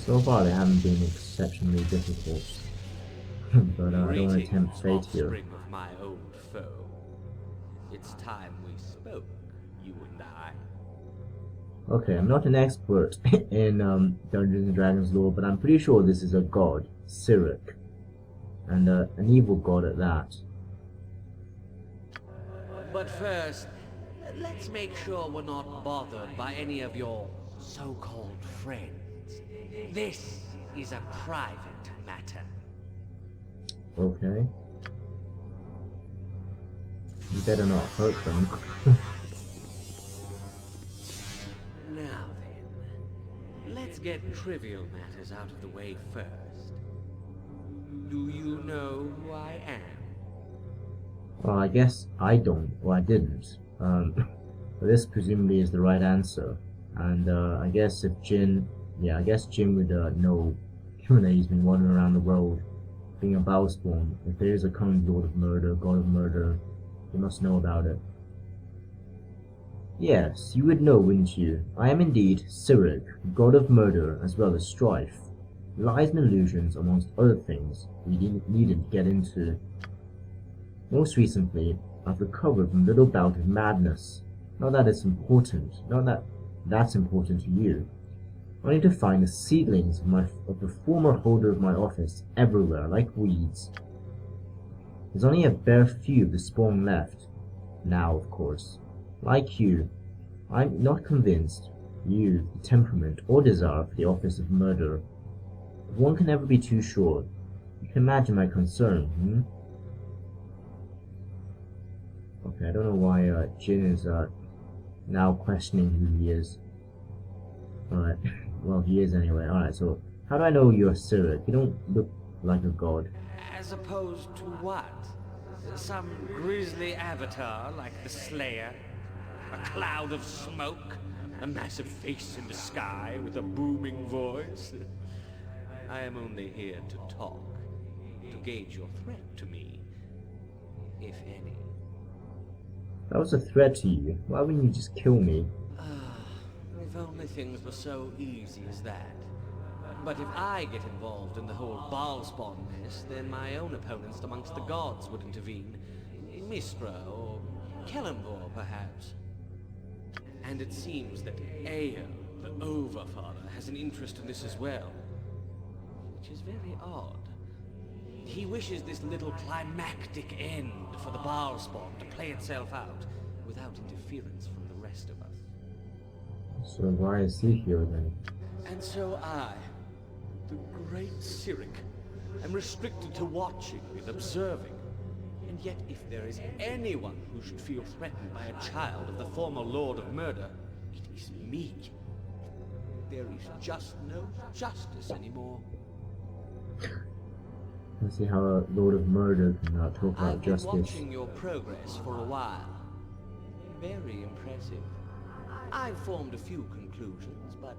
So far they haven't been exceptionally difficult, but I don't want to tempt Greetings, fate here. offspring of my old foe. It's time we spoke, you and I. Okay, I'm not an expert in Dungeons and Dragons lore, but I'm pretty sure this is a god, Cyric, and an evil god at that. But first, let's make sure we're not bothered by any of your so-called friends. This is a private matter. Okay. You better not hurt them. Now then, let's get trivial matters out of the way first. Do you know who I am? Well, I guess I don't, or I didn't. But this presumably is the right answer. And I guess if Jin, yeah, I guess Jin would know, given that he's been wandering around the world, being a Bowspawn. If there is a coming Lord of Murder, God of Murder, he must know about it. Yes, you would know, wouldn't you? I am indeed Cyric, God of Murder as well as Strife. Lies and illusions, amongst other things, we needn't get into. Most recently, I've recovered from a little bout of madness. Not that it's important, not that that's important to you. I need to find the seedlings of the former holder of my office everywhere, like weeds. There's only a bare few of the spawn left. Now, of course. Like you, I'm not convinced you've the temperament or desire for the office of murder. But one can never be too sure. You can imagine my concern, Okay, I don't know why Jin is now questioning who he is. Alright, well, he is anyway. Alright, so how do I know you're Cyric? You don't look like a god. As opposed to what? Some grisly avatar like the Slayer? A cloud of smoke? A massive face in the sky with a booming voice? I am only here to talk, to gauge your threat to me, if any. That was a threat to you. Why wouldn't you just kill me? If only things were so easy as that. But if I get involved in the whole Baalspawn mess, then my own opponents amongst the gods would intervene. Mistra or Kellamvor, perhaps. And it seems that Eo, the Overfather, has an interest in this as well. Which is very odd. He wishes this little climactic end for the Baalspawn to play itself out without interference from the rest of us. So why is he here then? And so I, the great Cyric, am restricted to watching and observing. And yet if there is anyone who should feel threatened by a child of the former Lord of Murder, it is me. There is just no justice anymore. Let's see how a Lord of Murder can talk about I've been justice. watching your progress for a while. Very impressive. I've formed a few conclusions, but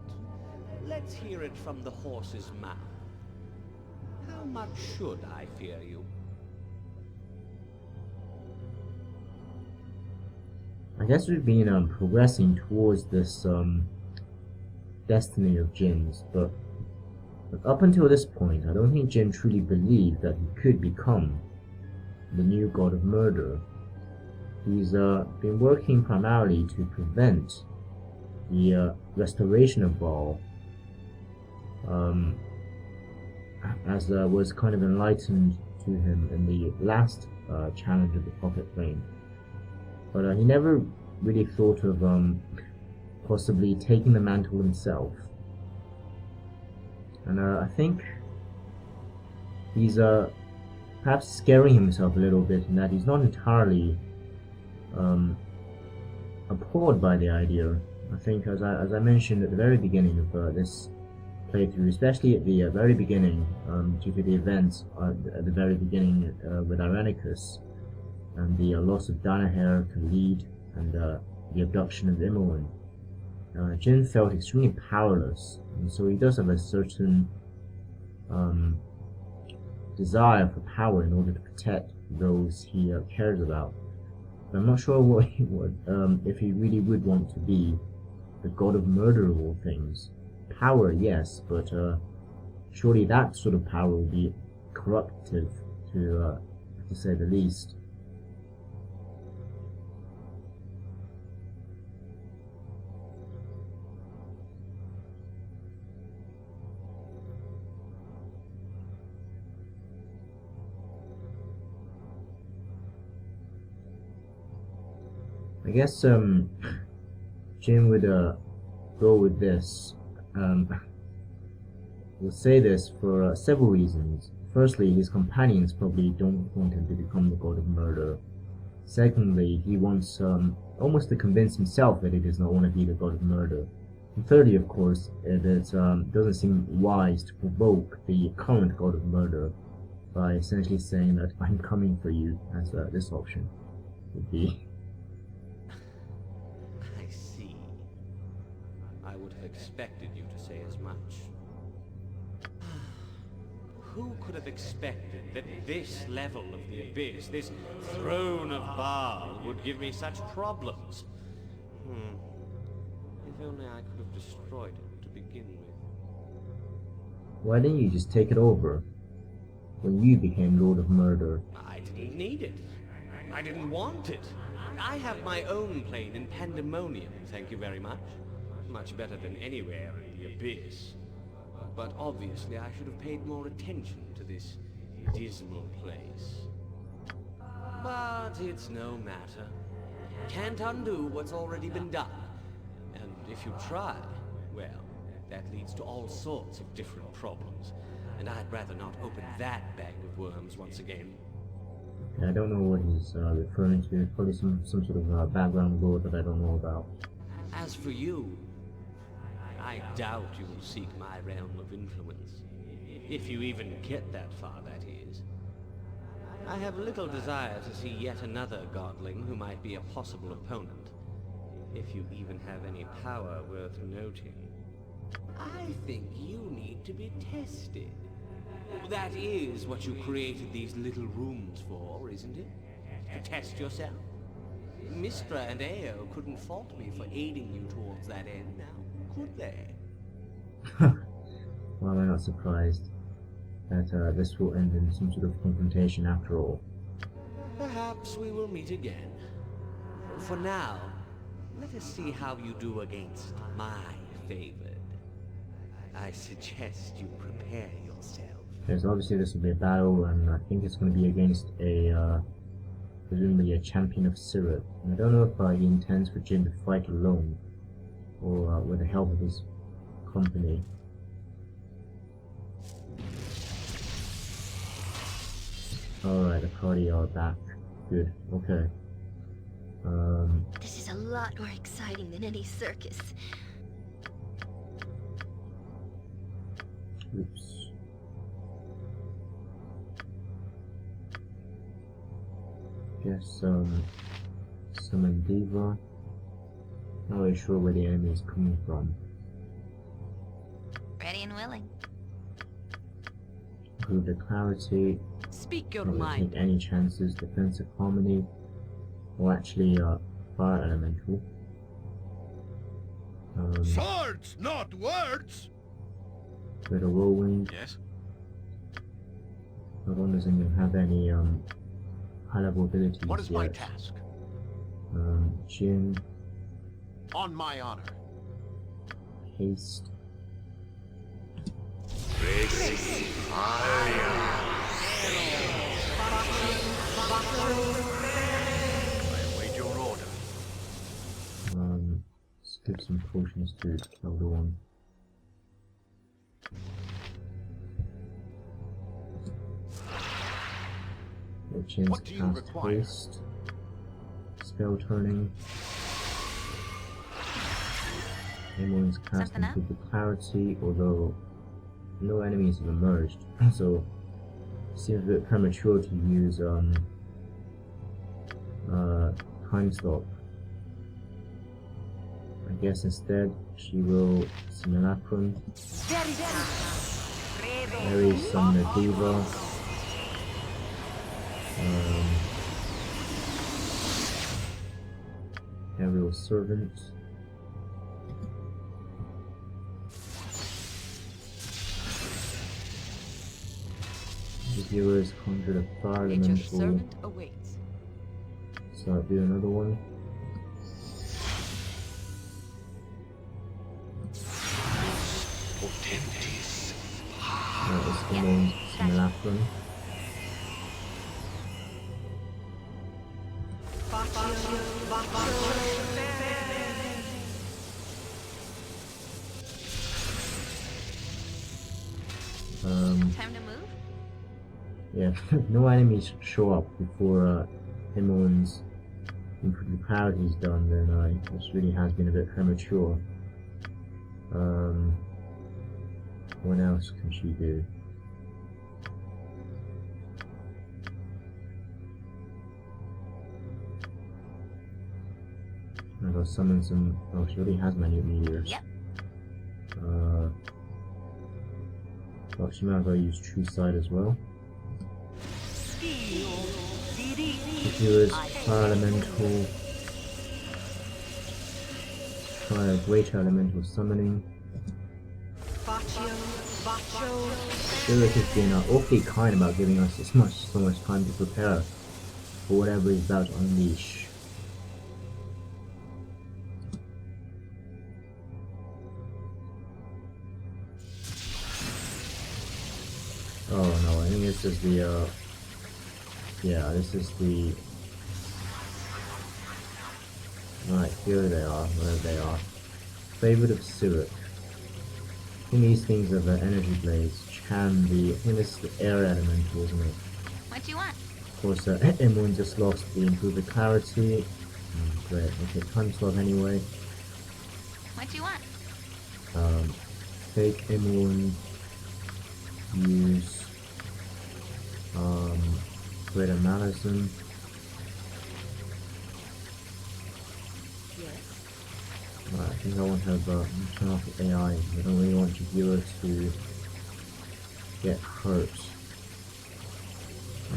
let's hear it from the horse's mouth. How much should I fear you? I guess we've been progressing towards this destiny of Jin's, but up until this point, I don't think Jin truly believed that he could become the new god of murder. He's been working primarily to prevent the restoration of Baal, as was kind of enlightened to him in the last challenge of the Pocket Flame. But he never really thought of possibly taking the mantle himself. And I think he's perhaps scaring himself a little bit in that he's not entirely appalled by the idea. I think, as I mentioned at the very beginning of this playthrough, especially at the very beginning, due to the events at the very beginning with Irenicus, and the loss of Danaher, Khalid, and the abduction of Imoen, Jin felt extremely powerless, and so he does have a certain desire for power in order to protect those he cares about. But I'm not sure what he would, if he really would want to be the god of murder of all things. Power, yes, but Surely that sort of power will be corruptive, to say the least. I guess Jim would go with this. We'll say this for several reasons. Firstly, his companions probably don't want him to become the god of murder. Secondly, he wants almost to convince himself that he does not want to be the god of murder. And thirdly, of course, it doesn't seem wise to provoke the current god of murder by essentially saying that I'm coming for you, as this option would be. I see. I would have expected you to say as much. Who could have expected that this level of the abyss, this throne of Baal, would give me such problems? If only I could have destroyed it to begin with. Why didn't you just take it over when you became Lord of Murder? I didn't need it. I didn't want it. I have my own plane in Pandemonium, thank you very much. Much better than anywhere in the abyss. But obviously I should have paid more attention to this dismal place. But it's no matter. Can't undo what's already been done. And if you try, well, that leads to all sorts of different problems. And I'd rather not open that bag of worms once again. I don't know what he's referring to. Probably some sort of background lore that I don't know about. As for you, I doubt you will seek my realm of influence. If you even get that far, that is. I have little desire to see yet another godling who might be a possible opponent. If you even have any power worth noting. I think you need to be tested. That is what you created these little rooms for, isn't it? To test yourself? Mistra and Ao couldn't fault me for aiding you towards that end now, could they? Well, I'm not surprised that this will end in some sort of confrontation after all. Perhaps we will meet again. For now, let us see how you do against my favored. I suggest you prepare yourself. Yes, obviously this will be a battle, and I think it's going to be against a, presumably a champion of Cyric. And I don't know if he intends for Jin to fight alone, or with the help of his company. Alright, the party are back. Good, okay. This is a lot more exciting than any circus. Oops. Guess, summon Diva. Not really sure where the enemy is coming from. Ready and willing. Improve the clarity. Speak your Not gonna mind. take any chances. Defensive harmony. Or actually, fire elemental. Swords, not words! With a whirlwind. Yes? Not long doesn't even have any, high level abilities What is yet. my task? Jin. On my honor. Haste. I await your order. Skip some potions to kill the one. Jin's What do you cast require? haste. Spell turning. Imoen's cast Something up? improved clarity, although no enemies have emerged, so it seems a bit premature to use time stop. I guess instead she will simulacrum. Aerie summon a diva. Aerial servant. Heroes conjured a fire Nature's elemental. servant awaits. So I'll do another one. That is Imoen's simulacrum. Time to move? Yeah, no enemies show up before Imoen's priority is done, then this really has been a bit premature. What else can she do? I'm gonna summon some. Oh, she already has minute meteors. Yep. Well, she might as well use True Sight as well. Heroes, Fire Elemental. Try a Greater Elemental Summoning. Cyric has been awfully kind about giving us so much time to prepare for whatever he's about to unleash. Oh no, I think this is the yeah, this is the right, here they are, wherever they are. Favorite of Cyric. I think these things are the energy blades, which can be, I think this is the air elemental, isn't it? What do you want? Of course, Imoen just lost the improved clarity. Great, okay, time slot anyway. What do you want? Fake Imoen, use Greater Malison. Yes. Right, I think I want her, but turn off the AI. I don't really want Jagiro to get hurt.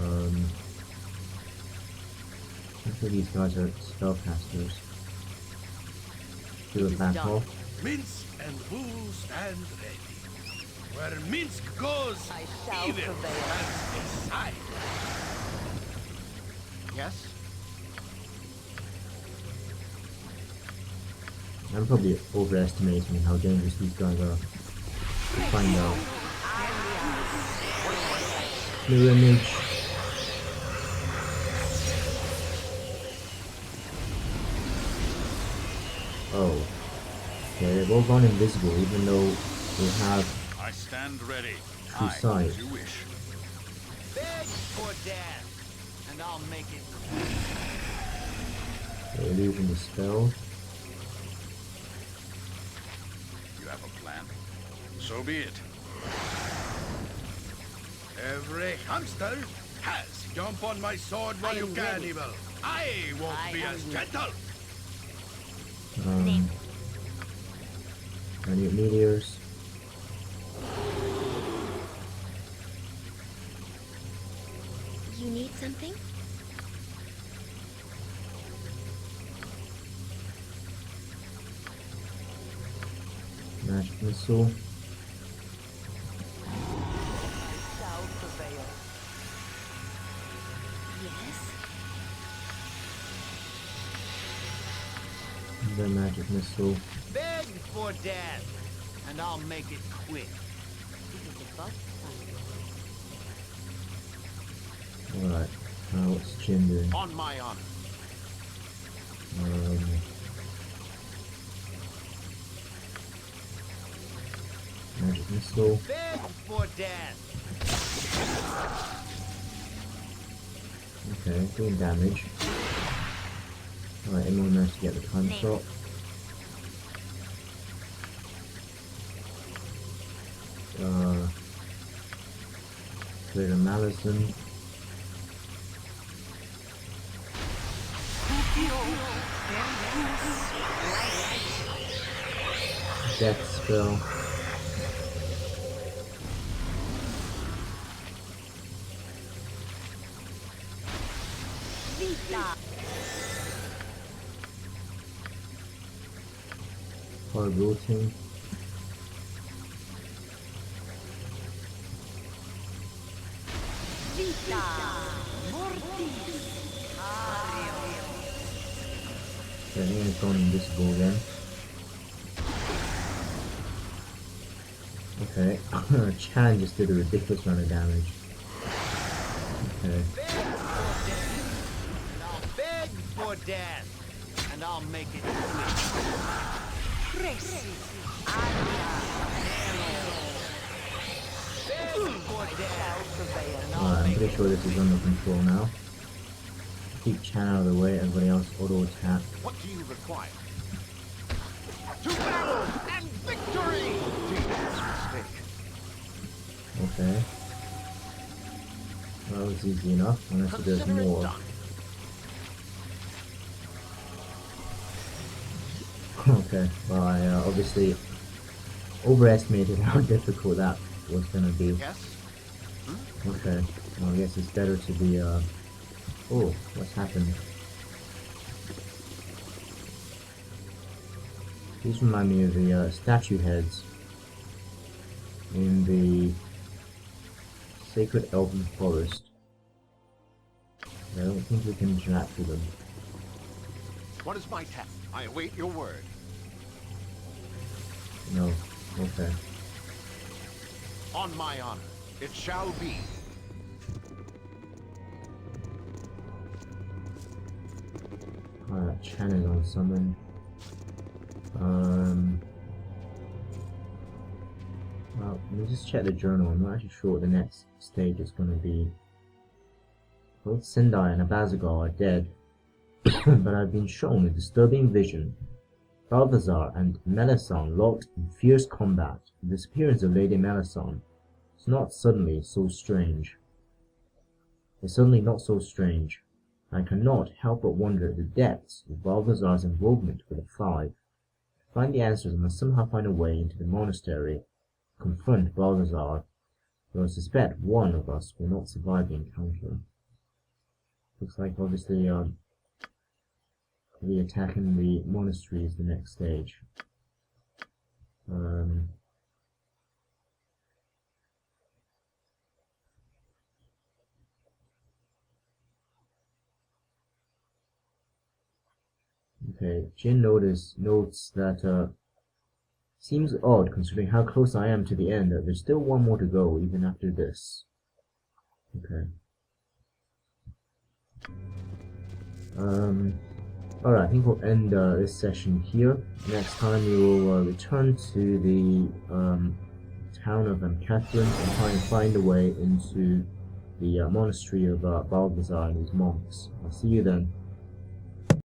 I'm sure these guys are spellcasters. Do a back off. Minsk and Bull stand ready. Where Minsk goes, I shall evil prevail. stands aside. Yes? I'm probably overestimating how dangerous these guys are. We'll find out. New image. Oh. Okay, they've all gone invisible even though we have I stand ready. True Sight. As you wish. Beg for death, and I'll make it. the illusion dispelled. You have a plan? So be it. Every hamster has. Jump on my sword while I you am can, ready. evil. I won't I be am as ready. gentle. Minute meteors. You need something? Magic missile. Shall prevail. Yes. The magic missile. Beg for death, and I'll make it quick. It is above sight. Alright. Now what's Jin doing? On my honor. Magic missile. Beg for death. Okay, doing damage. Alright, anyone managed to get the time slot? Greater Malison. Death spell. Vita. Hard routing. Vita Mortis Ario. I think it's gone invisible again. Okay, Chan just did a ridiculous amount of damage. Okay. Beg for death, and I'll make it quick. Presi. Beg for death, and I'll Alright, I'm make pretty it sure this is under control now. Keep Chan out of the way, everybody else auto attack. What do you require? To battle and victory! Devious mistake. Okay. Well, that was easy enough, unless there's Consider it more. done. Okay, well I obviously overestimated how difficult that was gonna be. Yes? Okay, well I guess it's better to be oh, what's happened? These remind me of the statue heads in the Sacred Elven Forest. I don't think we can interact with them. What is my task? I await your word. No. Okay. On my honor, it shall be. Alright, Chan is on summon. Well, let me just check the journal. I'm not actually sure what the next stage is going to be. Both Sendai and Abazagar are dead, but I've been shown a disturbing vision. Balthazar and Melisande locked in fierce combat. The disappearance of Lady Melisande is not suddenly so strange. It's suddenly not so strange. I cannot help but wonder at the depths of Balthazar's involvement with the Five. To find the answers, I must somehow find a way into the monastery, confront Balthazar, though I suspect one of us will not survive the encounter. Looks like obviously the attack in the monastery is the next stage. Okay, Jin notes that seems odd considering how close I am to the end that there's still one more to go even after this. Okay. Alright, I think we'll end this session here. Next time we will return to the town of Catherine and try and find a way into the monastery of Balthazar and his monks. I'll see you then.